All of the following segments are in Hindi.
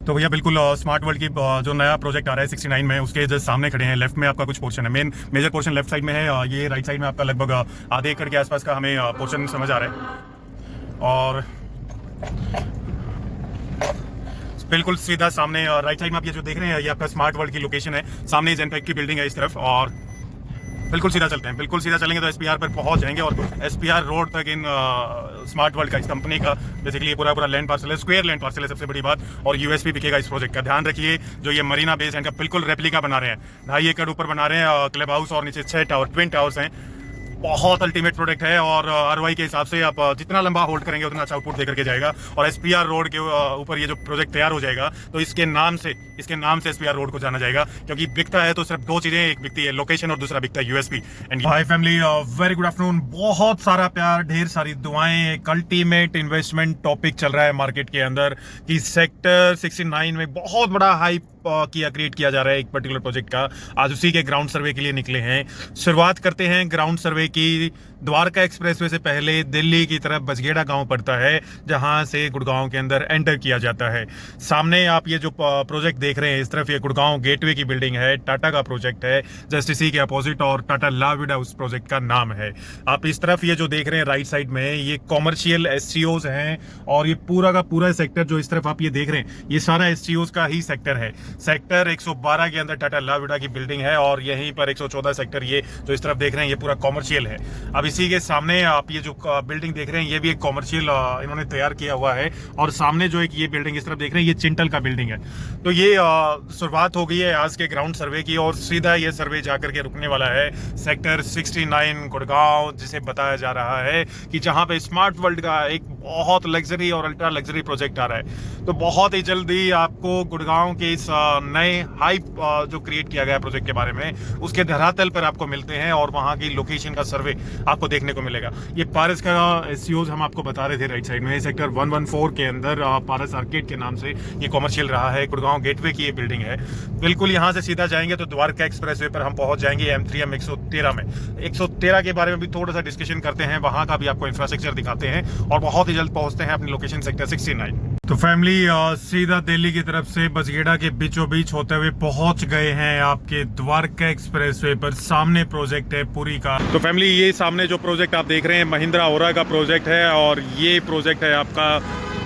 तो भैया बिल्कुल स्मार्ट वर्ल्ड की जो नया प्रोजेक्ट आ रहा है 69 में, उसके जस्ट सामने खड़े हैं। लेफ्ट में आपका कुछ पोर्शन है, मेजर पोर्शन लेफ्ट साइड में है। ये राइट साइड में आपका लगभग आधे एकड़ के आसपास का हमें पोर्शन समझ आ रहा है। और बिल्कुल सीधा सामने राइट साइड में आप ये जो देख रहे हैं, ये आपका स्मार्ट वर्ल्ड की लोकेशन है। सामने जेनपेक की बिल्डिंग है इस तरफ, और बिल्कुल सीधा चलते हैं। बिल्कुल सीधा चलेंगे तो एसपीआर पर पहुंच जाएंगे, और एसपीआर रोड तक इन स्मार्ट वर्ल्ड का, इस कंपनी का बेसिकली ये पूरा लैंड पार्सल है, स्क्वायर लैंड पार्सल है सबसे बड़ी बात। और यूएसपी बिकेगा इस प्रोजेक्ट का। ध्यान रखिए, जो ये मरीना बेस है इनका बिल्कुल रेप्लिका बना रहे हैं। 2.5 एकड़ ऊपर बना रहे हैं क्लब हाउस, और नीचे 6 टावर, ट्विन टावर्स हैं। बहुत अल्टीमेट प्रोडक्ट है, और आरओआई के हिसाब से आप जितना लंबा होल्ड करेंगे उतना अच्छा आउटपुट देकर के जाएगा। और एसपीआर रोड के ऊपर ये जो प्रोजेक्ट तैयार हो जाएगा, तो इसके नाम से एसपीआर रोड को जाना जाएगा। क्योंकि बिकता है तो सिर्फ दो चीजें, एक बिकती है लोकेशन और दूसरा बिकता है USP. And hi family, very good afternoon. बहुत सारा प्यार, ढेर सारी दुआएं। एक अल्टीमेट इन्वेस्टमेंट टॉपिक चल रहा है मार्केट के अंदर कि सेक्टर 69 में बहुत बड़ा हाइप क्रिएट किया जा रहा है एक पर्टिकुलर प्रोजेक्ट का। आज उसी के ग्राउंड सर्वे के लिए निकले हैं। शुरुआत करते हैं ग्राउंड सर्वे की। द्वारका एक्सप्रेसवे से पहले दिल्ली की तरफ बसगेड़ा गांव पड़ता है, जहां से गुड़गांव के अंदर एंटर किया जाता है। सामने आप ये जो प्रोजेक्ट देख रहे हैं, इस तरफ ये गुड़गांव गेटवे की बिल्डिंग है, टाटा का प्रोजेक्ट है जस्ट इसी के अपोजिट, और टाटा लाविडा उस प्रोजेक्ट का नाम है। आप इस तरफ ये जो देख रहे हैं राइट साइड में, ये कॉमर्शियल एससीओज हैं। और ये पूरा का पूरा सेक्टर जो इस तरफ आप ये देख रहे हैं, ये सारा एससीओज का ही सेक्टर है। सेक्टर 112 के अंदर टाटा लाविडा की बिल्डिंग है, और यहीं पर 114 सेक्टर ये जो इस तरफ देख रहे हैं, ये पूरा कॉमर्शियल है। अब इसी के सामने आप ये जो बिल्डिंग देख रहे हैं, ये भी एक कॉमर्शियल इन्होंने तैयार किया हुआ है। और सामने जो एक ये बिल्डिंग इस तरफ देख रहे हैं, ये चिंटल का बिल्डिंग है। तो ये शुरुआत हो गई है आज के ग्राउंड सर्वे की, और सीधा ये सर्वे जाकर के रुकने वाला है सेक्टर 69 गुड़गांव, जिसे बताया जा रहा है कि जहां पे स्मार्ट वर्ल्ड का एक बहुत लग्जरी और अल्ट्रा लग्जरी प्रोजेक्ट आ रहा है। तो बहुत ही जल्दी आपको गुड़गांव के इस नए हाइप जो क्रिएट किया गया प्रोजेक्ट के बारे में, उसके धरातल पर आपको मिलते हैं, और वहां की लोकेशन का सर्वे आपको देखने को मिलेगा। ये पारस का एससीओज हम आपको बता रहे थे राइट साइड में, सेक्टर 114 के अंदर पारस आर्केड के नाम से ये कॉमर्शियल रहा है। गुड़गांव गेटवे की ये बिल्डिंग है। बिल्कुल यहाँ से सीधा जाएंगे तो द्वारका एक्सप्रेसवे पर हम पहुंच जाएंगे M3M 113 में। 113 के बारे में भी थोड़ा सा डिस्कशन करते हैं, वहां का भी आपको इंफ्रास्ट्रक्चर दिखाते हैं, और बहुत ही जल्द पहुंचते हैं अपनी लोकेशन सेक्टर 69। तो फैमिली सीधा दिल्ली की तरफ से बसगेड़ा के बीचों बीच होते हुए पहुंच गए हैं आपके द्वारका एक्सप्रेसवे पर। सामने प्रोजेक्ट है पुरी का। तो फैमिली, ये सामने जो प्रोजेक्ट आप देख रहे हैं महिंद्रा ओरा का प्रोजेक्ट है, और ये प्रोजेक्ट है आपका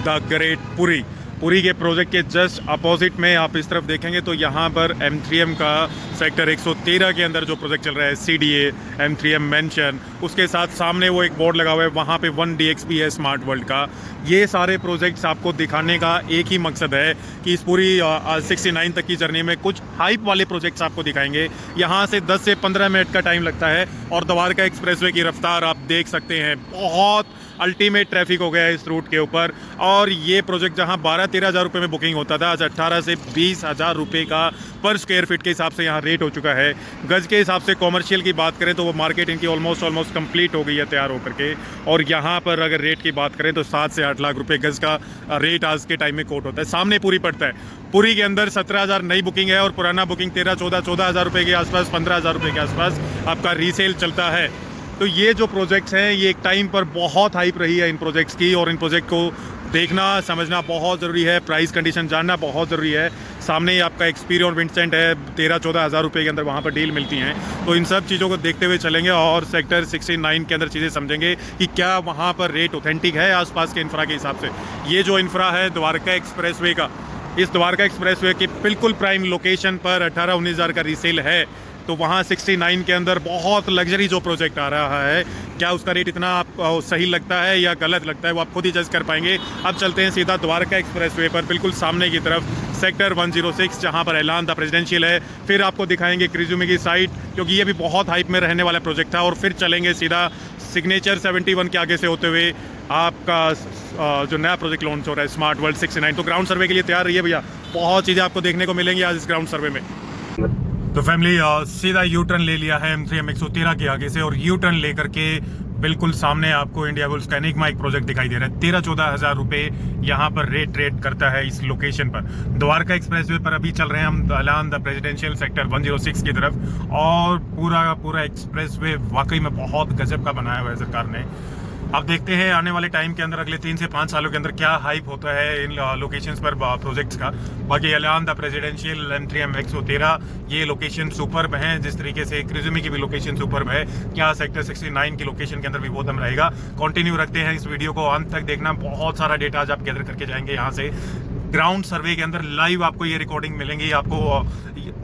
द ग्रेट पुरी के प्रोजेक्ट के जस्ट अपोजिट में आप इस तरफ देखेंगे तो यहाँ पर M3M का सेक्टर 113 के अंदर जो प्रोजेक्ट चल रहा है, CDA M3M मेंशन, उसके साथ सामने वो एक बोर्ड लगा हुआ है, वहाँ पे 1DXP है स्मार्ट वर्ल्ड का। ये सारे प्रोजेक्ट्स आपको दिखाने का एक ही मकसद है कि इस पूरी 69 तक की जर्नी में कुछ हाइप वाले प्रोजेक्ट्स आपको दिखाएंगे। यहाँ से 10 से 15 मिनट का टाइम लगता है, और द्वारका एक्सप्रेसवे की रफ्तार आप देख सकते हैं। बहुत अल्टीमेट ट्रैफिक हो गया है इस रूट के ऊपर। और ये प्रोजेक्ट जहां 12-13 हज़ार रुपये में बुकिंग होता था, आज 18 से 20 हज़ार रुपये का पर स्क्वायर फीट के हिसाब से यहाँ रेट हो चुका है। गज के हिसाब से कॉमर्शियल की बात करें तो वो मार्केट इनकी ऑलमोस्ट कंप्लीट हो गई है तैयार होकर के। और यहाँ पर अगर रेट की बात करें तो 7 से 8 लाख रुपये गज का रेट आज के टाइम में कोट होता है। सामने पूरी पड़ता है। पुरी के अंदर 17,000 नई बुकिंग है, और पुराना बुकिंग 13-14 हज़ार रुपये के आसपास, 15 हज़ार रुपये के आसपास आपका रीसेल चलता है। तो ये जो प्रोजेक्ट्स हैं, ये एक टाइम पर बहुत हाइप रही है इन प्रोजेक्ट्स की, और इन प्रोजेक्ट को देखना समझना बहुत ज़रूरी है, प्राइस कंडीशन जानना बहुत ज़रूरी है। सामने ही आपका एक्सपीरियन और विंसेंट है, 13-14 हज़ार रुपये के अंदर वहाँ पर डील मिलती हैं। तो इन सब चीज़ों को देखते हुए चलेंगे, और सेक्टर 69 के अंदर चीज़ें समझेंगे कि क्या वहाँ पर रेट ऑथेंटिक है आसपास के इंफ्रा के हिसाब से। ये जो इंफ्रा है द्वारका एक्सप्रेसवे का, इस द्वारका एक्सप्रेसवे की बिल्कुल प्राइम लोकेशन पर 18-19 हज़ार का रीसेल है। तो वहाँ 69 के अंदर बहुत लग्जरी जो प्रोजेक्ट आ रहा है, क्या उसका रेट इतना आपको सही लगता है या गलत लगता है, वो आप खुद ही जज कर पाएंगे। अब चलते हैं सीधा द्वारका एक्सप्रेसवे पर, बिल्कुल सामने की तरफ सेक्टर 106, जहाँ पर ऐलान द प्रेसिडेंशियल है। फिर आपको दिखाएंगे क्रिज्यूमी की साइट, क्योंकि ये भी बहुत हाइप में रहने वाला प्रोजेक्ट था। और फिर चलेंगे सीधा सिग्नेचर 71 के आगे से होते हुए आपका जो नया प्रोजेक्ट लॉन्च हो रहा है स्मार्ट वर्ल्ड 69। तो ग्राउंड सर्वे के लिए तैयार रहिए भैया, बहुत चीज़ें आपको देखने को मिलेंगी आज इस ग्राउंड सर्वे में। तो फैमिली सीधा यू टर्न ले लिया है M3M 113 के आगे से, और यू टर्न लेकर के बिल्कुल सामने आपको इंडिया बुल्स का एनिग्मा एक प्रोजेक्ट दिखाई दे रहा है। 13-14 हज़ार रुपये यहाँ पर रेट करता है इस लोकेशन पर। द्वारका एक्सप्रेसवे पर अभी चल रहे हैं हम ऐलान द प्रेसिडेंशियल सेक्टर 106 की तरफ, और पूरा एक्सप्रेसवे वाकई में बहुत गजब का बनाया हुआ है सरकार ने। अब देखते हैं आने वाले टाइम के अंदर अगले 3 से 5 सालों के अंदर क्या हाइप होता है इन लोकेशंस पर प्रोजेक्ट्स का। बाकी एलान द प्रेसिडेंशियल M3M X13 ये लोकेशन सुपर्ब है, जिस तरीके से क्रिजुमी की भी लोकेशन सुपर्ब है। क्या सेक्टर 69 की लोकेशन के अंदर भी वो दम रहेगा। कंटिन्यू रखते हैं इस वीडियो को अंत तक देखना, बहुत सारा डेटा आज आप गैदर करके जाएंगे यहाँ से। ग्राउंड सर्वे के अंदर लाइव आपको ये रिकॉर्डिंग मिलेंगी, आपको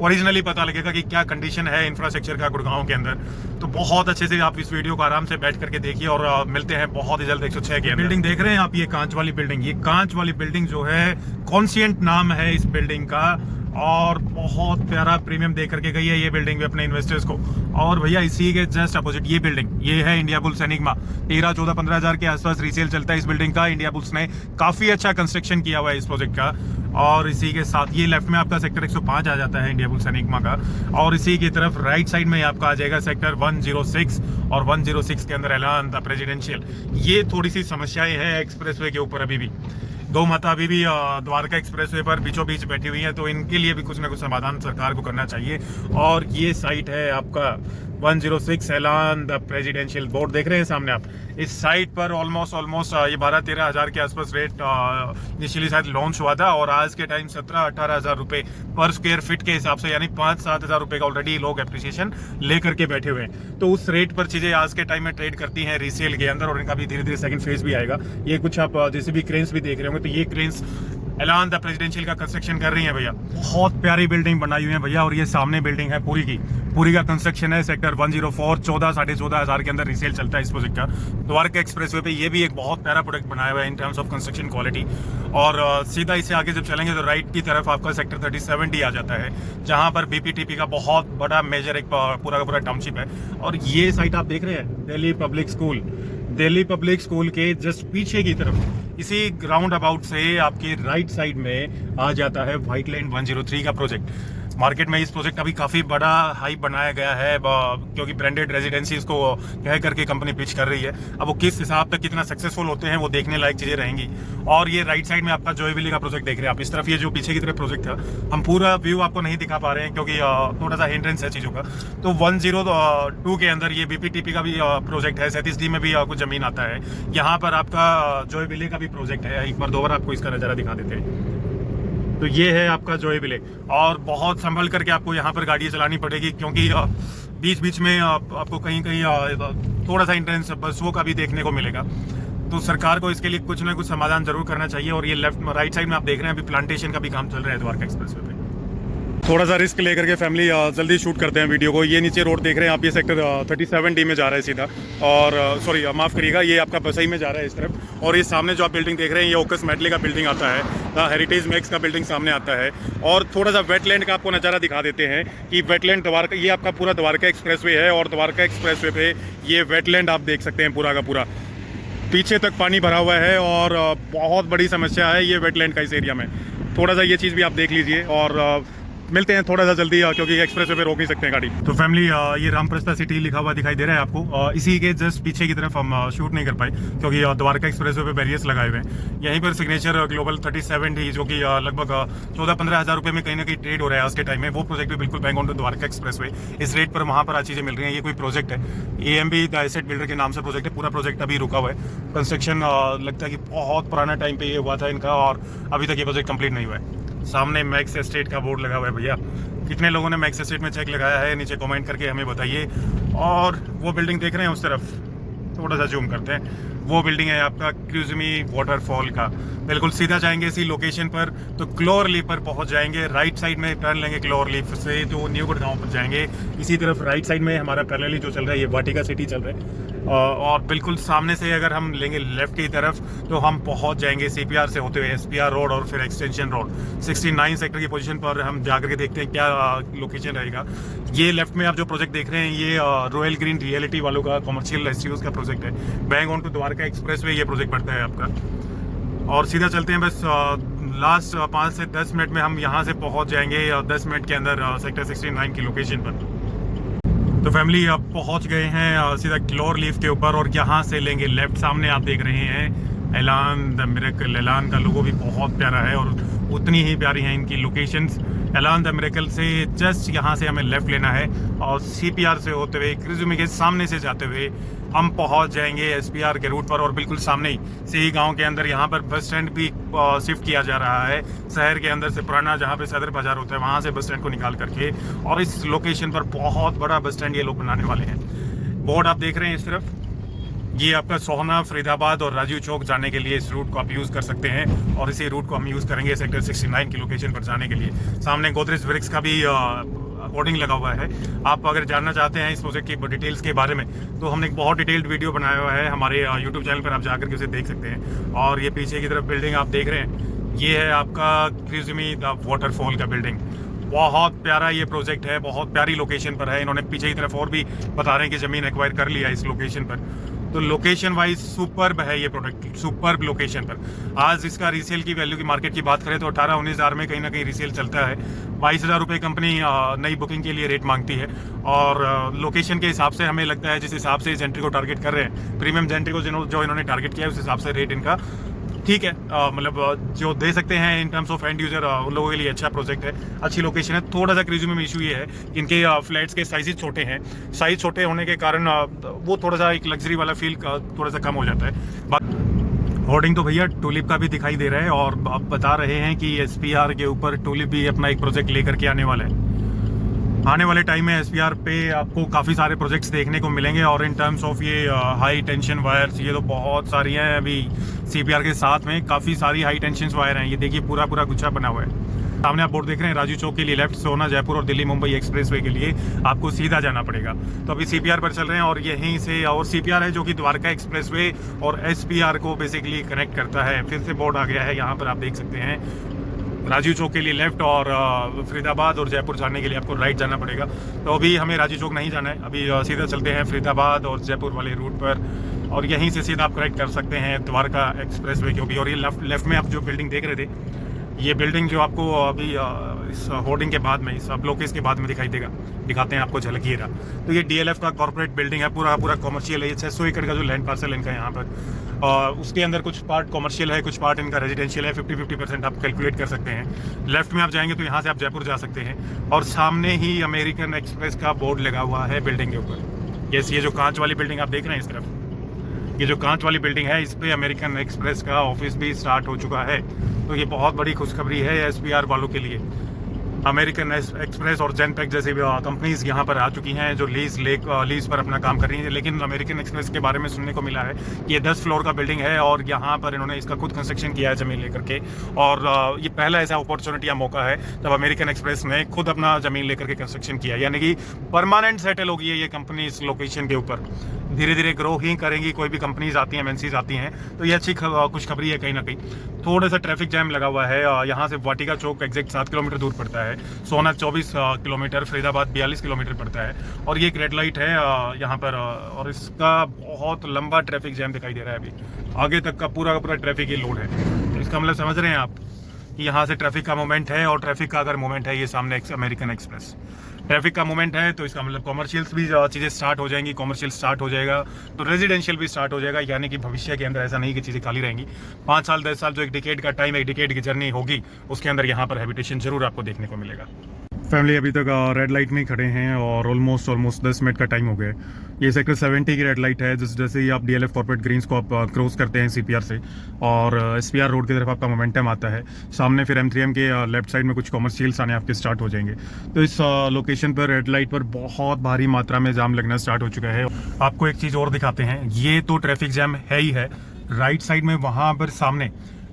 ओरिजिनली पता लगेगा कि क्या कंडीशन है इंफ्रास्ट्रक्चर का गुड़गांव के अंदर। तो बहुत अच्छे से आप इस वीडियो को आराम से बैठ करके देखिए और मिलते हैं बहुत ही जल्द 106 की बिल्डिंग देख रहे हैं आप, ये कांच वाली बिल्डिंग। ये कांच वाली बिल्डिंग जो है कॉन्सियंट नाम है इस बिल्डिंग का, और बहुत प्यारा प्रीमियम दे करके गई है ये बिल्डिंग भी अपने इन्वेस्टर्स को। और भैया इसी के जस्ट अपोजिट ये बिल्डिंग, ये है इंडिया बुल्स एनिग्मा। 13, 14, 15 हज़ार के आसपास रीसेल चलता है इस बिल्डिंग का। इंडिया बुल्स ने काफी अच्छा कंस्ट्रक्शन किया हुआ है इस प्रोजेक्ट का। और इसी के साथ ये लेफ्ट में आपका सेक्टर 105 आ जाता है इंडिया बुल्स एनिग्मा का, और इसी की तरफ राइट साइड में आपका आ जाएगा सेक्टर 106, और 106 के अंदर एलान द प्रेसिडेंशियल। ये थोड़ी सी समस्याएं हैं एक्सप्रेसवे के ऊपर अभी भी। गौ माता अभी भी द्वारका एक्सप्रेसवे पर बीचों बीच बैठी हुई है, तो इनके लिए भी कुछ ना कुछ समाधान सरकार को करना चाहिए। और ये साइट है आपका 106 एलान द प्रेसिडेंशियल बोर्ड देख रहे हैं सामने आप। इस साइट पर ऑलमोस्ट ये 12-13 हज़ार के आसपास रेट इनिशियली शायद लॉन्च हुआ था, और आज के टाइम 17-18 हज़ार रुपये पर स्क्वायर फीट के हिसाब से, यानी 5-7 हज़ार रुपये का ऑलरेडी लोग एप्रिसिएशन लेकर के बैठे हुए हैं। तो उस रेट पर चीज़ें आज के टाइम में ट्रेड करती हैं रीसेल के अंदर, और इनका भी धीरे धीरे सेकंड फेज भी आएगा। ये कुछ आप जैसे भी क्रेन्स भी देख रहे होंगे, तो ये क्रेन्स एलान द प्रेसिडेंशियल का कंस्ट्रक्शन कर रही है भैया। बहुत प्यारी बिल्डिंग बनाई हुई है भैया, और ये सामने बिल्डिंग है पूरी का कंस्ट्रक्शन है। सेक्टर 104 14-14.5 हज़ार के अंदर रीसेल चलता है इस प्रोजेक्ट का। द्वारका एक्सप्रेसवे पे ये भी एक बहुत प्यारा प्रोडक्ट बनाया हुआ है in terms of construction quality. और सीधा इससे आगे जब चलेंगे तो राइट की तरफ आपका सेक्टर 37D आ जाता है, जहां पर BPTP का बहुत बड़ा मेजर एक पूरा का पूरा टाउनशिप है। और ये साइट आप देख रहे हैं दिल्ली पब्लिक स्कूल के जस्ट पीछे की तरफ, इसी ग्राउंड अबाउट से आपके राइट साइड में आ जाता है व्हाइट लैंड 103 का प्रोजेक्ट। मार्केट में इस प्रोजेक्ट का भी काफ़ी बड़ा हाइप बनाया गया है, क्योंकि ब्रांडेड रेजिडेंसीज को कह करके कंपनी पिच कर रही है। अब वो किस हिसाब तक कितना सक्सेसफुल होते हैं वो देखने लायक चीज़ें रहेंगी। और ये राइट साइड में आपका जोएविली का प्रोजेक्ट देख रहे हैं आप। इस तरफ ये जो पीछे की तरफ प्रोजेक्ट था, हम पूरा व्यू आपको नहीं दिखा पा रहे हैं क्योंकि थोड़ा सा हिंड्रेंस है चीज़ों का। तो 102 के अंदर ये BPTP का भी प्रोजेक्ट है, 37D में भी कुछ ज़मीन आता है। यहाँ पर आपका जोएविली का भी प्रोजेक्ट है। एक बार 2 बार आपको इसका नज़ारा दिखा देते हैं। तो ये है आपका जोएविले, और बहुत संभल करके आपको यहाँ पर गाड़ियाँ चलानी पड़ेगी, क्योंकि बीच बीच में आपको कहीं थोड़ा सा इंटेंस बसों का भी देखने को मिलेगा। तो सरकार को इसके लिए कुछ ना कुछ समाधान जरूर करना चाहिए। और ये राइट साइड में आप देख रहे हैं अभी प्लांटेशन का भी काम चल रहा है द्वारका एक्सप्रेसवे पे। थोड़ा सा रिस्क लेकर के फैमिली जल्दी शूट करते हैं वीडियो को। ये नीचे रोड देख रहे हैं आप, ये सेक्टर 37D में जा रहा है सीधा, और सॉरी माफ़ करिएगा, ये आपका बसई में जा रहा है इस तरफ। और ये सामने जो आप बिल्डिंग देख रहे हैं, ये ओकस मेटले का बिल्डिंग आता है, हेरिटेज मैक्स का बिल्डिंग सामने आता है। और थोड़ा सा वेटलैंड का आपको नज़ारा दिखा देते हैं कि वेटलैंड द्वारका, ये आपका पूरा द्वारका एक्सप्रेसवे है, और द्वारका एक्सप्रेसवे पे ये वेटलैंड आप देख सकते हैं पूरा का पूरा। पीछे तक पानी भरा हुआ है, और बहुत बड़ी समस्या है ये वेटलैंड का इस एरिया में। थोड़ा सा ये चीज़ भी आप देख लीजिए, और मिलते हैं थोड़ा सा जल्दी, क्योंकि एक्सप्रेसवे पे रोक नहीं सकते हैं गाड़ी। तो फैमिली ये रामप्रस्था सिटी लिखा हुआ दिखाई दे रहा है आपको। इसी के जस्ट पीछे की तरफ हम शूट नहीं कर पाए, क्योंकि द्वारका एक्सप्रेसवे पे बैरियर्स लगाए हुए हैं। यहीं पर सिग्नेचर ग्लोबल 37D, जो कि लगभग 14-15 हज़ार रुपये में कहीं ना कहीं ट्रेड हो रहा है आज के टाइम में, वो प्रोजेक्ट भी बिल्कुल bang on to Dwarka expressway. इस रेट पर वहाँ पर आज चीज़ें मिल रही हैं। ये कोई प्रोजेक्ट है, AMB द एसेट बिल्डर के नाम से प्रोजेक्ट है। पूरा प्रोजेक्ट अभी रुका हुआ है, कंस्ट्रक्शन लगता है कि बहुत पुराना टाइम पे ये हुआ था इनका, और अभी तक ये प्रोजेक्ट कंप्लीट नहीं हुआ है। सामने मैक्स एस्टेट का बोर्ड लगा हुआ है भैया। कितने लोगों ने मैक्स एस्टेट में चेक लगाया है, नीचे कमेंट करके हमें बताइए। और वो बिल्डिंग देख रहे हैं उस तरफ, थोड़ा सा जूम करते हैं, वो बिल्डिंग है आपका क्रिजुमी वाटरफॉल का। बिल्कुल सीधा जाएंगे इसी लोकेशन पर तो क्लोर लीफ पर पहुंच जाएंगे। राइट साइड में टर्न लेंगे क्लोर लीफ से तो न्यू गुड़गांव पर जाएंगे। इसी तरफ राइट साइड में हमारा पैरेलली जो चल रहा है ये वाटिका सिटी चल रहा है, और बिल्कुल सामने से अगर हम लेंगे लेफ्ट की तरफ तो हम पहुंच जाएंगे CPR से होते हुए SPR रोड और फिर एक्सटेंशन रोड। 69 सेक्टर की पोजीशन पर हम जाकर के देखते हैं क्या लोकेशन रहेगा। ये लेफ्ट में आप जो प्रोजेक्ट देख रहे हैं ये रॉयल ग्रीन रियलिटी वालों का कमर्शियल एसयूज का प्रोजेक्ट है। Bang on to Dwarka expressway ये प्रोजेक्ट पड़ता है आपका। और सीधा चलते हैं, बस लास्ट 5 से 10 मिनट में हम यहाँ से पहुँच जाएंगे 10 मिनट के अंदर सेक्टर 69 की लोकेशन पर। तो फैमिली अब पहुंच गए हैं सीधा क्लोर लीफ के ऊपर, और यहाँ से लेंगे लेफ्ट। सामने आप देख रहे हैं एलान द मिरेकल। एलान का लोगो भी बहुत प्यारा है, और उतनी ही प्यारी हैं इनकी लोकेशंस। एलान द मिरेकल से जस्ट यहाँ से हमें लेफ्ट लेना है और CPR से होते हुए क्रिजुमी के सामने से जाते हुए हम पहुँच जाएंगे SPR के रूट पर। और बिल्कुल सामने ही से ही गाँव के अंदर यहाँ पर बस स्टैंड भी शिफ्ट किया जा रहा है शहर के अंदर से। पुराना जहाँ पे सदर बाजार होता है वहाँ से बस स्टैंड को निकाल करके, और इस लोकेशन पर बहुत बड़ा बस स्टैंड ये लोग बनाने वाले हैं। बोर्ड आप देख रहे हैं इस तरफ, ये आपका सोहना, फरीदाबाद और राजीव चौक जाने के लिए इस रूट को आप यूज़ कर सकते हैं। और इसी रूट को हम यूज़ करेंगे सेक्टर 69 की लोकेशन पर जाने के लिए। सामने गोदरेज ब्रिक्स का भी होर्डिंग लगा हुआ है। आप अगर जानना चाहते हैं इस प्रोजेक्ट की डिटेल्स के बारे में तो हमने एक बहुत डिटेल्ड वीडियो बनाया हुआ है हमारे यूट्यूब चैनल पर, आप जाकर के उसे देख सकते हैं। और ये पीछे की तरफ बिल्डिंग आप देख रहे हैं, ये है आपका क्रिजुमी द वाटरफॉल का बिल्डिंग। बहुत प्यारा ये प्रोजेक्ट है, बहुत प्यारी लोकेशन पर है। इन्होंने पीछे की तरफ और भी बता रहे हैं कि ज़मीन एक्वायर कर लिया इस लोकेशन पर। तो लोकेशन वाइज सुपर्ब है ये प्रोडक्ट, सुपर्ब लोकेशन पर। आज इसका रीसेल की वैल्यू की मार्केट की बात करें तो 18-19 हज़ार में कहीं ना कहीं रीसेल चलता है। 22,000 रुपये कंपनी नई बुकिंग के लिए रेट मांगती है। और लोकेशन के हिसाब से हमें लगता है जिस हिसाब से इस एंट्री को टारगेट कर रहे हैं, प्रीमियम एंट्री को जो इन्होंने टारगेट किया है, उस हिसाब से रेट इनका ठीक है। मतलब जो दे सकते हैं in terms of and user, उन लोगों के लिए अच्छा प्रोजेक्ट है, अच्छी लोकेशन है। थोड़ा सा क्रिजुमी में इशू ये है कि इनके फ्लैट्स के साइजेस छोटे हैं। साइज छोटे होने के कारण वो थोड़ा सा एक लग्जरी वाला फील थोड़ा सा कम हो जाता है। होर्डिंग तो भैया टूलिप का भी दिखाई दे रहा है, और आप बता रहे हैं कि SPR के ऊपर टूलिप भी अपना एक प्रोजेक्ट लेकर के आने वाला है। आने वाले टाइम में SPR पे आपको काफ़ी सारे प्रोजेक्ट्स देखने को मिलेंगे। और इन टर्म्स ऑफ ये हाई टेंशन वायर्स, ये तो बहुत सारी हैं। अभी CPR के साथ में काफ़ी सारी हाई टेंशन वायर हैं। ये देखिए पूरा पूरा गुच्छा बना हुआ है। सामने आप बोर्ड देख रहे हैं, राजू चौक के लिए लेफ्ट, सोना, जयपुर और दिल्ली मुंबई एक्सप्रेसवे के लिए आपको सीधा जाना पड़ेगा। तो अभी CPR पर चल रहे हैं, और यहीं से और CPR है जो कि द्वारका एक्सप्रेसवे और SPR को बेसिकली कनेक्ट करता है। फिर से बोर्ड आ गया है यहाँ पर, आप देख सकते हैं। राजीव चौक के लिए लेफ्ट और फरीदाबाद और जयपुर जाने के लिए आपको राइट जाना पड़ेगा। तो अभी हमें राजीव चौक नहीं जाना है, अभी सीधा चलते हैं फरीदाबाद और जयपुर वाले रूट पर, और यहीं से सीधा आप कनेक्ट कर सकते हैं द्वारका एक्सप्रेसवे को भी। और ये लेफ्ट में आप जो बिल्डिंग देख रहे थे, ये बिल्डिंग जो आपको अभी इस होर्डिंग के बाद में, इस ब्लॉकेज के बाद में दिखाई देगा, दिखाते हैं आपको, झलकिएगा। तो ये DLF का कॉर्पोरेट बिल्डिंग है, पूरा पूरा कॉमर्शियल है। ये 600 एकड़ का जो लैंड पार्सल इनका यहाँ पर, उसके अंदर कुछ पार्ट कॉमर्शियल है, कुछ पार्ट इनका रेजिडेंशियल है। 50-50% आप कैलकुलेट कर सकते हैं। लेफ्ट में आप जाएंगे तो यहाँ से आप जयपुर जा सकते हैं, और सामने ही अमेरिकन एक्सप्रेस का बोर्ड लगा हुआ है बिल्डिंग के ऊपर। यस, ये जो कांच वाली बिल्डिंग आप देख रहे हैं इस तरफ, ये जो कांच वाली बिल्डिंग है, इस पे अमेरिकन एक्सप्रेस का ऑफिस भी स्टार्ट हो चुका है। तो ये बहुत बड़ी खुशखबरी है SPR वालों के लिए। अमेरिकन एक्सप्रेस और जेनपैक जैसी कंपनीज यहाँ पर आ चुकी हैं जो लीज पर अपना काम कर रही हैं। लेकिन अमेरिकन एक्सप्रेस के बारे में सुनने को मिला है कि ये 10 फ्लोर का बिल्डिंग है, और यहाँ पर इन्होंने इसका खुद कंस्ट्रक्शन किया है ज़मीन लेकर के। और ये पहला ऐसा अपॉर्चुनिटी या मौका है जब अमेरिकन एक्सप्रेस ने खुद अपना ज़मीन लेकर के कंस्ट्रक्शन किया, यानी कि परमानेंट सेटल होगी है ये कंपनी इस लोकेशन के ऊपर। धीरे धीरे ग्रो ही करेंगी। कोई भी कंपनीज आती हैं, MNCs आती हैं, तो ये अच्छी खुशखबरी है कहीं ना कहीं। थोड़ा सा ट्रैफिक जैम लगा हुआ है। यहाँ से वाटिका चौक एग्जैक्ट 7 किलोमीटर दूर पड़ता है, सोना 24 किलोमीटर, फरीदाबाद 42 किलोमीटर पड़ता है। और ये एक रेड लाइट है यहाँ पर, और इसका बहुत लंबा ट्रैफिक जैम दिखाई दे रहा है। अभी आगे तक का पूरा ट्रैफिक ही लोड है। तो इसका मतलब समझ रहे हैं आप कि यहाँ से ट्रैफिक का मूवमेंट है, और ट्रैफिक का अगर मूवमेंट है, ये सामने अमेरिकन एक्सप्रेस ट्रैफिक का मूवमेंट है, तो इसका मतलब कॉमर्शियल्स भी चीज़ें स्टार्ट हो जाएंगी। कॉमर्शियल स्टार्ट हो जाएगा तो रेजिडेंशियल भी स्टार्ट हो जाएगा। यानी कि भविष्य के अंदर ऐसा नहीं कि चीज़ें खाली रहेंगी। 5 साल 10 साल जो एक डिकेड का टाइम, एक डिकेड की जर्नी होगी, उसके अंदर यहाँ पर हैबिटेशन जरूर आपको देखने को मिलेगा। फैमिली अभी तक रेड लाइट में ही खड़े हैं, और ऑलमोस्ट 10 मिनट का टाइम हो गया। ये सेक्टर 70 की रेड लाइट है। जैसे ही आप DLF कॉर्पोरेट ग्रीन्स को आप क्रॉस करते हैं CPR से, और SPR रोड की तरफ आपका मोमेंटम आता है, सामने फिर M3M के लेफ्ट साइड में कुछ कॉमर्शियल्स आने आपके स्टार्ट हो जाएंगे। तो इस लोकेशन पर रेड लाइट पर बहुत भारी मात्रा में जाम लगना स्टार्ट हो चुका है। आपको एक चीज़ और दिखाते हैं, ये तो ट्रैफिक जैम है ही है। राइट साइड में वहाँ पर सामने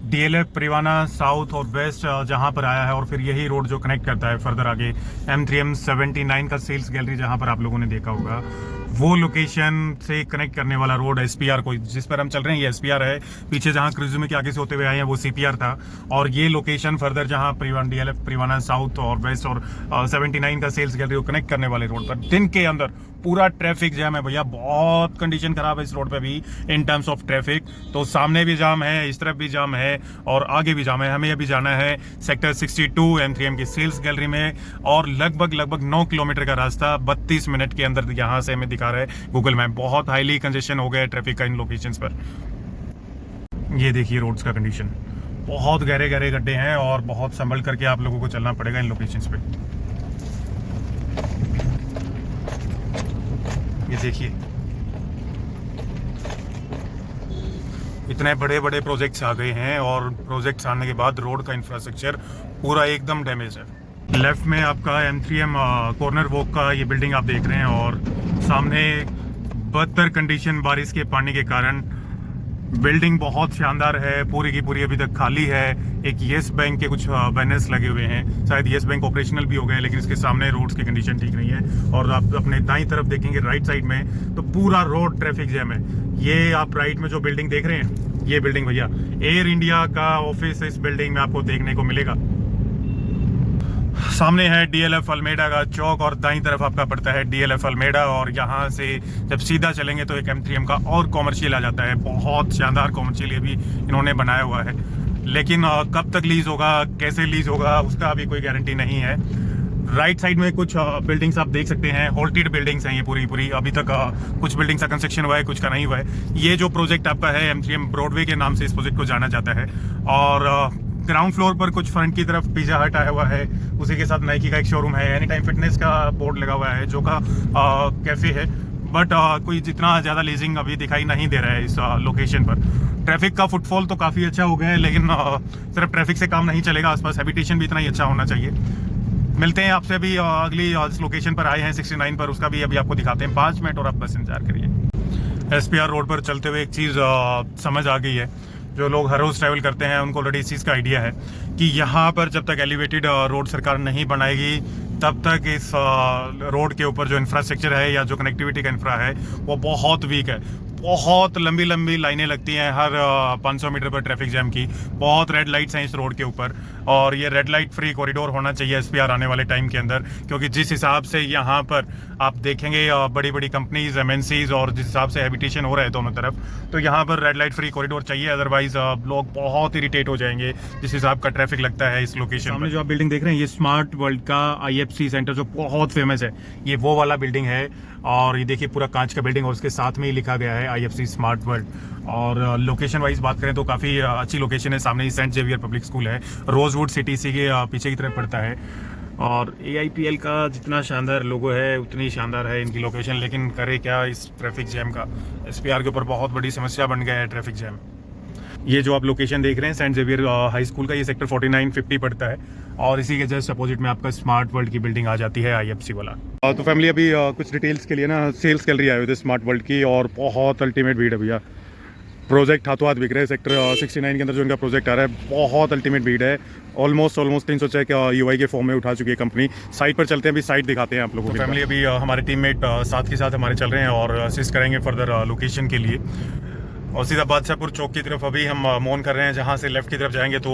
DLF परिवाना साउथ और वेस्ट जहां पर आया है, और फिर यही रोड जो कनेक्ट करता है फर्दर आगे M3M 79 का सेल्स गैलरी जहां पर आप लोगों ने देखा होगा, वो लोकेशन से कनेक्ट करने वाला रोड SPR को, जिस पर हम चल रहे हैं, ये SPR है। पीछे जहां क्रिजुमी के आगे से होते हुए आए हैं वो CPR था, और ये लोकेशन फर्दर जहां DLF परिवाना साउथ और वेस्ट और 79 का सेल्स गैलरी को कनेक्ट करने वाले रोड पर दिन के अंदर पूरा ट्रैफिक जैम है भैया। बहुत कंडीशन खराब है इस रोड पे भी इन टर्म्स ऑफ ट्रैफिक। तो सामने भी जाम है, इस तरफ भी जाम है, और आगे भी जाम है। हमें अभी जाना है सेक्टर 62 M3M की सेल्स गैलरी में, और लगभग 9 किलोमीटर का रास्ता 32 मिनट के अंदर यहाँ से हमें दिखा रहा है गूगल मैप। बहुत हाईली कंजेशन हो गया है ट्रैफिक का इन लोकेशंस पर। ये देखिए रोड्स का कंडीशन, बहुत गहरे गहरे गड्ढे हैं और बहुत संभल करके आप लोगों को चलना पड़ेगा इन लोकेशंस पे। ये देखिए इतने बड़े बड़े प्रोजेक्ट्स आ गए हैं और प्रोजेक्ट्स आने के बाद रोड का इंफ्रास्ट्रक्चर पूरा एकदम डैमेज है। लेफ्ट में आपका M3M कॉर्नर वॉक का ये बिल्डिंग आप देख रहे हैं और सामने बदतर कंडीशन बारिश के पानी के कारण बिल्डिंग बहुत शानदार है, पूरी की पूरी अभी तक खाली है। एक येस बैंक के कुछ बैनर्स लगे हुए हैं, शायद येस बैंक ऑपरेशनल भी हो गए, लेकिन इसके सामने रोड्स की कंडीशन ठीक नहीं है। और आप अपने दाईं तरफ देखेंगे राइट साइड में तो पूरा रोड ट्रैफिक जैम है। ये आप राइट में जो बिल्डिंग देख रहे हैं, ये बिल्डिंग भैया एयर इंडिया का ऑफिस इस बिल्डिंग में आपको देखने को मिलेगा। सामने है DLF अल्मेडा का चौक और दाईं तरफ आपका पड़ता है DLF अल्मेडा। और यहाँ से जब सीधा चलेंगे तो एक M3M का और कॉमर्शियल आ जाता है, बहुत शानदार कॉमर्शियल ये भी इन्होंने बनाया हुआ है। लेकिन कब तक लीज होगा, कैसे लीज होगा, उसका अभी कोई गारंटी नहीं है। राइट साइड में कुछ बिल्डिंग्स आप देख सकते हैं, हॉल्टेड बिल्डिंग्स हैं ये पूरी पूरी। अभी तक कुछ बिल्डिंग्स का कंस्ट्रक्शन हुआ है, कुछ का नहीं हुआ है। ये जो प्रोजेक्ट आपका है M3M ब्रॉडवे के नाम से इस प्रोजेक्ट को जाना जाता है। और ग्राउंड फ्लोर पर कुछ फ्रंट की तरफ पिज़्ज़ा हट आया हुआ है, उसी के साथ नाइकी का एक शोरूम है, एनी टाइम फिटनेस का बोर्ड लगा हुआ है, जो का कैफ़े है। बट कोई जितना ज़्यादा लीजिंग अभी दिखाई नहीं दे रहा है इस लोकेशन पर। ट्रैफिक का फुटफॉल तो काफ़ी अच्छा हो गया है, लेकिन सिर्फ ट्रैफिक से काम नहीं चलेगा, आसपास हैबिटेशन भी इतना ही अच्छा होना चाहिए। मिलते हैं आपसे अभी अगली इस लोकेशन पर आए हैं 69 पर, उसका भी अभी आपको दिखाते हैं। 5 मिनट और आप बस इंतजार करिए। SPR रोड पर चलते हुए एक चीज़ समझ आ गई है, जो लोग हर रोज़ ट्रैवल करते हैं उनको ऑलरेडी इस चीज़ का आइडिया है कि यहाँ पर जब तक एलिवेटेड रोड सरकार नहीं बनाएगी तब तक इस रोड के ऊपर जो इंफ्रास्ट्रक्चर है या जो कनेक्टिविटी का इंफ्रा है वो बहुत वीक है। बहुत लंबी लंबी लाइनें लगती हैं हर 500 मीटर पर ट्रैफिक जैम की। बहुत रेड लाइट्स हैं इस रोड के ऊपर और ये रेड लाइट फ्री कॉरिडोर होना चाहिए SPR आने वाले टाइम के अंदर, क्योंकि जिस हिसाब से यहाँ पर आप देखेंगे बड़ी बड़ी कंपनीज MNCs और जिस हिसाब से हैबिटेशन हो रहा है दोनों तरफ, तो यहाँ पर रेड लाइट फ्री कॉरिडोर चाहिए। अदरवाइज लोग बहुत इरिटेट हो जाएंगे जिस हिसाब का ट्रैफिक लगता है इस लोकेशन। सामने जो आप बिल्डिंग देख रहे हैं ये स्मार्ट वर्ल्ड का IFC सेंटर जो बहुत फेमस है, ये वो वाला बिल्डिंग है। और ये देखिए पूरा कांच का बिल्डिंग और उसके साथ में ही लिखा गया है IFC स्मार्ट वर्ल्ड। और लोकेशन वाइज बात करें तो काफ़ी अच्छी लोकेशन है। सामने ही सेंट जेवियर पब्लिक स्कूल है, रोजवुड CTC के पीछे की तरफ पड़ता है। और AIPL का जितना शानदार लोगो है उतनी शानदार है इनकी लोकेशन, लेकिन करे क्या इस ट्रैफिक जैम का। SPR के ऊपर बहुत बड़ी समस्या बन गया है ट्रैफिक जैम। ये जो आप लोकेशन देख रहे हैं सेंट जेवियर हाई स्कूल का, ये सेक्टर 4950 पड़ता है और इसी के जस्ट अपोजिट में आपका स्मार्ट वर्ल्ड की बिल्डिंग आ जाती है IFC वाला। तो फैमिली अभी कुछ डिटेल्स के लिए ना सेल्स गैलरी आए हुए थे स्मार्ट वर्ल्ड की और बहुत अल्टीमेट भीड़ है भैया। प्रोजेक्ट हाथों हाथ बिक रहे हैं। सेक्टर 69 के अंदर जो इनका प्रोजेक्ट आ रहा है बहुत अल्टीमेट भीड़ है। ऑलमोस्ट 300 चेक UI के फॉर्म में उठा चुकी है कंपनी। साइट पर चलते हैं, अभी साइट दिखाते हैं आप लोगों को। फैमिली अभी हमारे टीममेट साथ के साथ हमारे चल रहे हैं और असिस्ट करेंगे फर्दर लोकेशन के लिए। और सीधा बादशाहपुर चौक की तरफ अभी हम मूव कर रहे हैं, जहाँ से लेफ्ट की तरफ जाएंगे तो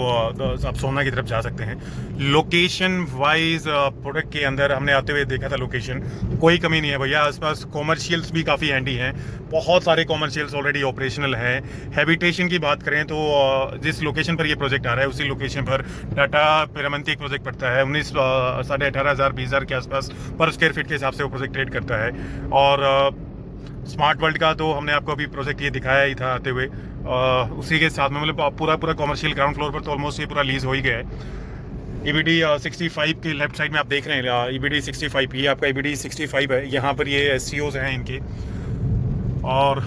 आप सोना की तरफ जा सकते हैं। लोकेशन वाइज प्रोडक्ट के अंदर हमने आते हुए देखा था, लोकेशन कोई कमी नहीं है भैया। आसपास कॉमर्शियल्स भी काफ़ी हैंडी हैं, बहुत सारे कॉमर्शियल्स ऑलरेडी ऑपरेशनल हैं। हैबिटेशन की बात करें तो जिस लोकेशन पर ये प्रोजेक्ट आ रहा है उसी लोकेशन पर टाटा पिरामंती एक प्रोजेक्ट पड़ता है। 18,500 20,000 के आसपास पर स्क्वायर फीट के हिसाब से वो प्रोजेक्ट ट्रेड करता है। और स्मार्ट वर्ल्ड का तो हमने आपको अभी प्रोजेक्ट ये दिखाया ही था आते हुए, उसी के साथ में मतलब पूरा कॉमर्शियल ग्राउंड फ्लोर पर तो ऑलमोस्ट ये पूरा लीज हो ही गया है। EBD 65 के लेफ्ट साइड में आप देख रहे हैं EBD 65, ये आपका EBD 65 है। यहाँ पर ये SCOs हैं इनके। और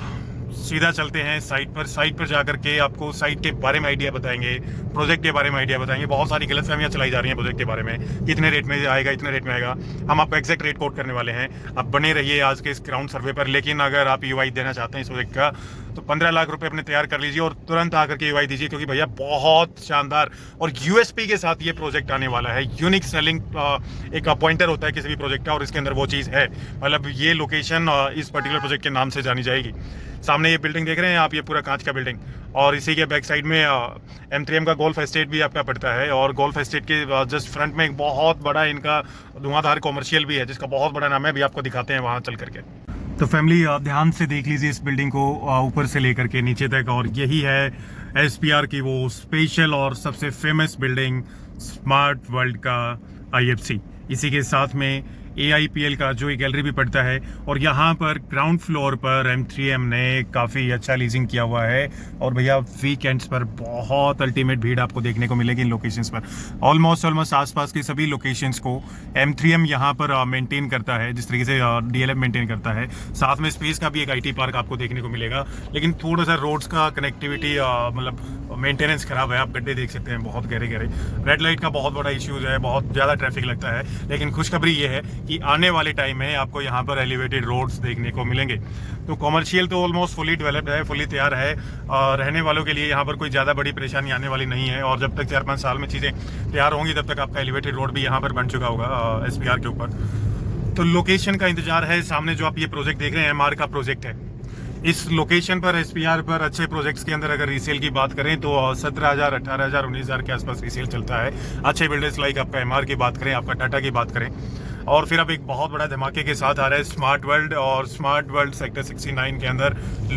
सीधा चलते हैं साइट पर जाकर के आपको साइट के बारे में आइडिया बताएंगे, प्रोजेक्ट के बारे में आइडिया बताएंगे। बहुत सारी गलतफहमियां चलाई जा रही हैं प्रोजेक्ट के बारे में, कितने रेट में आएगा, इतने रेट में आएगा। हम आपको एग्जैक्ट रेट कोट करने वाले हैं, आप बने रहिए आज के इस ग्राउंड सर्वे पर। लेकिन अगर आप UI देना चाहते हैं इस प्रोजेक्ट का तो 15 लाख रुपए अपने तैयार कर लीजिए और तुरंत आकर के UI दीजिए, क्योंकि भैया बहुत शानदार और USP के साथ ये प्रोजेक्ट आने वाला है। यूनिक सेलिंग एक पॉइंटर होता है किसी भी प्रोजेक्ट का और इसके अंदर वो चीज़ है। मतलब ये लोकेशन इस पर्टिकुलर प्रोजेक्ट के नाम से जानी जाएगी। सामने ये बिल्डिंग देख रहे हैं आप, ये पूरा कांच का बिल्डिंग और इसी के बैक साइड में M3M का गोल्फ एस्टेट भी आपका पड़ता है। और गोल्फ एस्टेट के जस्ट फ्रंट में एक बहुत बड़ा इनका धुआंधार कॉमर्शियल भी है जिसका बहुत बड़ा नाम है, अभी आपको दिखाते हैं वहाँ चल करके। तो फैमिली आप ध्यान से देख लीजिए इस बिल्डिंग को ऊपर से लेकर के नीचे तक, और यही है SPR की वो स्पेशल और सबसे फेमस बिल्डिंग स्मार्ट वर्ल्ड का IFC। इसी के साथ में AIPL का जो एक गैलरी भी पड़ता है। और यहाँ पर ग्राउंड फ्लोर पर M3M ने काफ़ी अच्छा लीजिंग किया हुआ है। और भैया वीकेंड्स पर बहुत अल्टीमेट भीड़ आपको देखने को मिलेगी इन लोकेशंस पर। ऑलमोस्ट आसपास की सभी लोकेशंस को M3M यहाँ पर मेंटेन करता है, जिस तरीके से DLF मेंटेन करता है। साथ में स्पेस का भी एक IT पार्क आपको देखने को मिलेगा, लेकिन थोड़ा सा रोड्स का कनेक्टिविटी मतलब मेंटेनेंस खराब है। आप गड्ढे देख सकते हैं बहुत गहरे गहरे। रेड लाइट का बहुत बड़ा इश्यूज है, बहुत ज़्यादा ट्रैफिक लगता है। लेकिन खुशखबरी ये है कि आने वाले टाइम में आपको यहाँ पर एलिवेटेड रोड्स देखने को मिलेंगे। तो कॉमर्शियल तो ऑलमोस्ट फुली डेवलप्ड है, फुली तैयार है। रहने वालों के लिए यहाँ पर कोई ज़्यादा बड़ी परेशानी आने वाली नहीं है। और जब तक 4-5 साल में चीज़ें तैयार होंगी तब तक आपका एलिवेटेड रोड भी यहाँ पर बन चुका होगा SPR के ऊपर। तो लोकेशन का इंतजार है। सामने जो आप ये प्रोजेक्ट देख रहे हैं MR का प्रोजेक्ट है। इस लोकेशन पर SPR पर अच्छे प्रोजेक्ट्स के अंदर अगर रीसेल की बात करें तो 17,000, 18,000, 19,000 के आसपास रीसेल चलता है। अच्छे बिल्डर्स लाइक आपका MR की बात करें, आपका टाटा की बात करें। और फिर अब एक बहुत बड़ा धमाके के साथ आ रहा है स्मार्ट वर्ल्ड। और स्मार्ट वर्ल्ड सेक्टर 69 के अंदर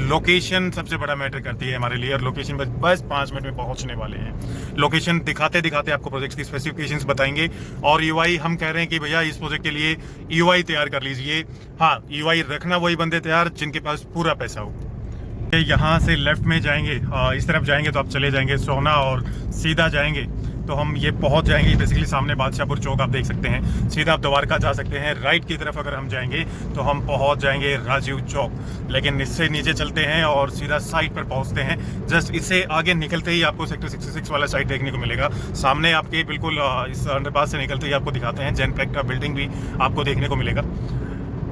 लोकेशन सबसे बड़ा मैटर करती है हमारे लिए। और लोकेशन पर बस 5 मिनट में पहुंचने वाले हैं। लोकेशन दिखाते दिखाते आपको प्रोजेक्ट की स्पेसिफिकेशंस बताएंगे। और UI हम कह रहे हैं कि भैया इस प्रोजेक्ट के लिए UI तैयार कर लीजिए। हाँ, UI रखना वही बंदे तैयार जिनके पास पूरा पैसा हो। यहाँ से लेफ्ट में जाएंगे, इस तरफ जाएंगे तो आप चले जाएंगे सोना, और सीधा जाएंगे तो हम ये पहुंच जाएंगे बेसिकली सामने बादशाहपुर चौक आप देख सकते हैं। सीधा आप द्वारका जा सकते हैं। राइट की तरफ अगर हम जाएंगे तो हम पहुंच जाएंगे राजीव चौक। लेकिन इससे नीचे चलते हैं और सीधा साइड पर पहुंचते हैं। जस्ट इससे आगे निकलते ही आपको सेक्टर 66 वाला साइड देखने को मिलेगा। सामने आपके बिल्कुल इस अंडरपास से निकलते ही आपको दिखाते हैं जेनपेक का बिल्डिंग भी आपको देखने को मिलेगा।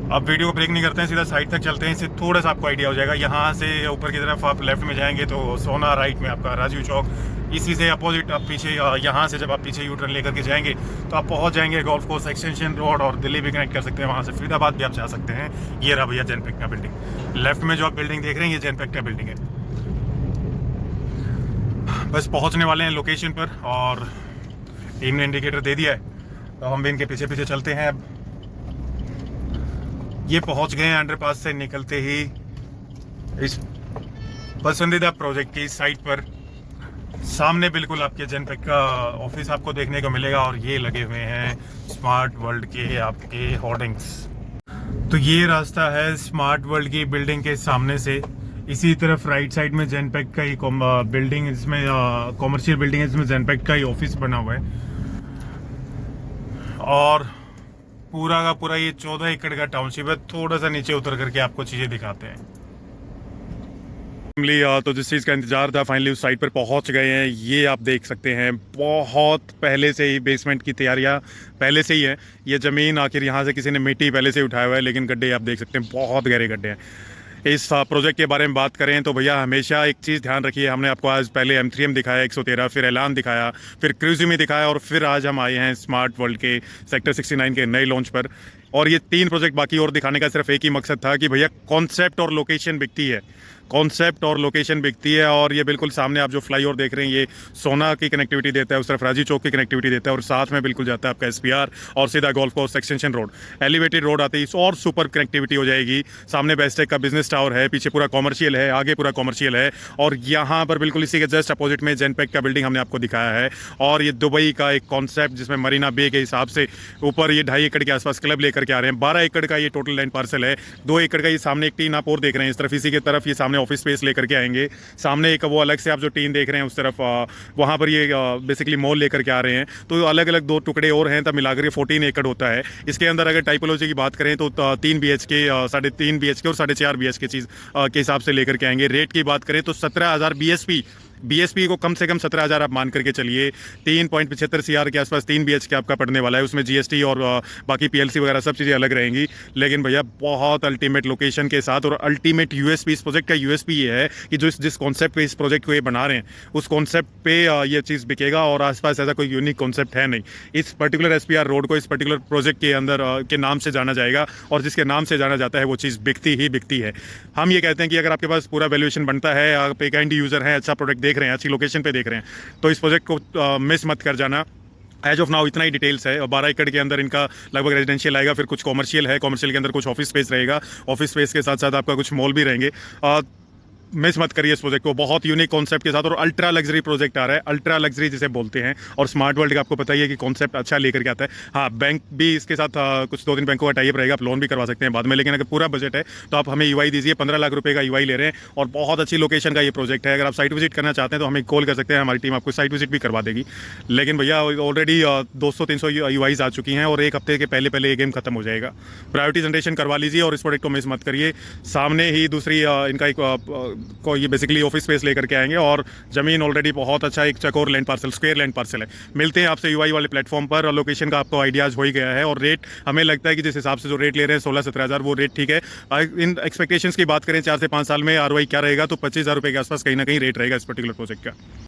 अब वीडियो को ब्रेक नहीं करते हैं, सीधा साइड तक चलते हैं। इससे थोड़ा सा आपको आइडिया हो जाएगा। यहाँ से ऊपर की तरफ आप लेफ्ट में जाएंगे तो सोना, राइट में आपका राजीव चौक। इसी से अपोजिट आप पीछे यहाँ से जब आप पीछे यू टर्न लेकर के जाएंगे तो आप पहुँच जाएंगे गोल्फ कोर्स एक्सटेंशन रोड, और दिल्ली भी कनेक्ट कर सकते हैं। वहाँ से फरीदाबाद भी आप जा सकते हैं। ये रहा भैया जेनपेक का बिल्डिंग। लेफ्ट में जो आप बिल्डिंग देख रहे हैं ये जेनपेक का बिल्डिंग है। बस पहुँचने वाले हैं लोकेशन पर और टीम ने इंडिकेटर दे दिया है, तो हम भी इनके पीछे पीछे चलते हैं। अब ये पहुंच गए हैं अंडरपास से निकलते ही इस पसंदीदा प्रोजेक्ट की साइट पर। सामने बिल्कुल आपके जेनपेक का ऑफिस आपको देखने को मिलेगा। और ये लगे हुए हैं स्मार्ट वर्ल्ड के आपके होर्डिंग्स। तो ये रास्ता है स्मार्ट वर्ल्ड की बिल्डिंग के सामने से। इसी तरफ राइट साइड में जेनपेक का ही बिल्डिंग, इसमें कॉमर्शियल बिल्डिंग है, इसमें जेनपेक का ही ऑफिस बना हुआ है। और पूरा का पूरा ये 14 एकड़ का टाउनशिप है। थोड़ा सा नीचे उतर करके आपको चीजें दिखाते हैं। तो जिस चीज़ का इंतजार था फाइनली उस साइट पर पहुंच गए हैं। ये आप देख सकते हैं बहुत पहले से ही बेसमेंट की तैयारियां पहले से ही है। ये ज़मीन आखिर यहाँ से किसी ने मिट्टी पहले से उठाया हुआ है, लेकिन गड्ढे आप देख सकते हैं बहुत गहरे गड्ढे हैं। इस प्रोजेक्ट के बारे में बात करें तो भैया हमेशा एक चीज़ ध्यान रखिए। हमने आपको आज पहले M3M दिखाया 113, फिर ऐलान दिखाया, फिर क्रूजिमी दिखाया, और फिर आज हम आए हैं स्मार्ट वर्ल्ड के सेक्टर 69 के नए लॉन्च पर। और ये 3 प्रोजेक्ट बाकी और दिखाने का सिर्फ एक ही मकसद था कि भैया कॉन्सेप्ट और लोकेशन बिकती है, कॉन्सेप्ट और लोकेशन बिकती है। और ये बिल्कुल सामने आप जो फ्लाईओवर देख रहे हैं ये सोना की कनेक्टिविटी देता है, उस तरफ राजीव चौक की कनेक्टिविटी देता है, और साथ में बिल्कुल जाता है आपका SPR और सीधा golf course extension road. Elevated road आती है और सुपर कनेक्टिविटी हो जाएगी। सामने बेस्टेक का बिजनेस टावर है, पीछे पूरा कॉमर्शियल है, आगे पूरा कॉमर्शियल है। और यहाँ पर बिल्कुल इसी के जस्ट अपोजिट में जेनपेक का बिल्डिंग हमने आपको दिखाया है। और ये दुबई का एक कॉन्सेप्ट जिसमें मरीना बे के हिसाब से ऊपर ये 2.5 एकड़ के आसपास क्लब लेकर के आ रहे हैं। 12 एकड़ का ये टोटल लैंड पार्सल है। 2 एकड़ का ये सामने एक टीन आप और देख रहे हैं इस तरफ, इसी की तरफ ये सामने ऑफिस स्पेस लेकर के आएंगे। सामने एक वो अलग से आप जो टीन देख रहे हैं उस तरफ वहाँ पर ये बेसिकली मॉल लेकर के आ रहे हैं। तो अलग अलग 2 टुकड़े और हैं, तब मिलाकर के 14 एकड़ होता है। इसके अंदर अगर टाइपोलॉजी की बात करें तो 3 BHK, 3.5 BHK और 4.5 BHK चीज़ के हिसाब से लेकर के आएंगे। रेट की बात करें तो 17,000 BSP को कम से कम 17,000 आप मान करके चलिए। 3.75 CR के आसपास 3 BHK आपका पड़ने वाला है। उसमें GST और बाकी PLC वगैरह सब चीज़ें अलग रहेंगी। लेकिन भैया बहुत अल्टीमेट लोकेशन के साथ, और अल्टीमेट USP इस प्रोजेक्ट का USP ये है कि जो जिस कॉन्सेप्ट पे इस प्रोजेक्ट को ये बना रहे हैं उस कॉन्सेप्ट पे ये चीज़ बिकेगा। और आसपास ऐसा कोई यूनिक कॉन्सेप्ट है नहीं। इस पर्टिकुलर SPR रोड को इस पर्टिकुलर प्रोजेक्ट के अंदर के नाम से जाना जाएगा, और जिसके नाम से जाना जाता है वो चीज़ बिकती ही बिकती है। हम ये कहते हैं कि अगर आपके पास पूरा वैल्यूएशन बनता है, आप एक एंड यूज़र हैं, अच्छा प्रोडक्ट देख रहे हैं, अच्छी लोकेशन पे देख रहे हैं, तो इस प्रोजेक्ट को मिस मत कर जाना। एज ऑफ नाउ इतना ही डिटेल्स है। 12 एकड़ के अंदर इनका लगभग रेजिडेंशियल आएगा, फिर कुछ कॉमर्शियल है, कॉमर्शियल के अंदर कुछ ऑफिस स्पेस रहेगा, ऑफिस स्पेस के साथ साथ आपका कुछ मॉल भी रहेंगे। मिस मत करिए इस प्रोजेक्ट को, बहुत यूनिक कॉन्सेप्ट के साथ और अल्ट्रा लग्जरी प्रोजेक्ट आ रहा है, अल्ट्रा लग्जरी जिसे बोलते हैं। और स्मार्ट वर्ल्ड का आपको पता ही है कि कॉन्सेप्ट अच्छा लेकर के आता है। हाँ, बैंक भी इसके साथ कुछ 2-3 बैंकों का टाइप रहेगा, आप लोन भी करवा सकते हैं बाद में, लेकिन अगर पूरा बजट है तो आप हमें ईवाई दीजिए। 15 लाख रुपए का ईवाई ले रहे हैं और बहुत अच्छी लोकेशन का ये प्रोजेक्ट है। अगर आप साइट विजिट करना चाहते हैं तो हमें कॉल कर सकते हैं, हमारी टीम आपको साइट विजिट भी करवा देगी। लेकिन भैया ऑलरेडी 200-300 ईवाईज आ चुकी हैं और एक हफ्ते के पहले पहले ये गेम खत्म हो जाएगा। प्रायोरिटी जनरेशन करवा लीजिए और इस प्रोजेक्ट को मिस मत करिए। सामने ही दूसरी इनका एक को ये बेसिकली ऑफिस स्पेस लेकर के आएंगे और जमीन ऑलरेडी बहुत अच्छा एक चकोर land parcel, square land parcel है। मिलते हैं आपसे यूआई वाले प्लेटफॉर्म पर और लोकेशन का आपको आइडियाज हो ही गया है। और रेट हमें लगता है कि जिस हिसाब से जो रेट ले रहे हैं 16-17 हज़ार, वो रेट ठीक है। इन एक्सपेक्टेशंस की बात करें 4 से 5 साल में आरओआई क्या रहेगा, तो 25,000 रुपये के आसपास कहीं ना कहीं रेट रहेगा इस पर्टिकुलर प्रोजेक्ट का।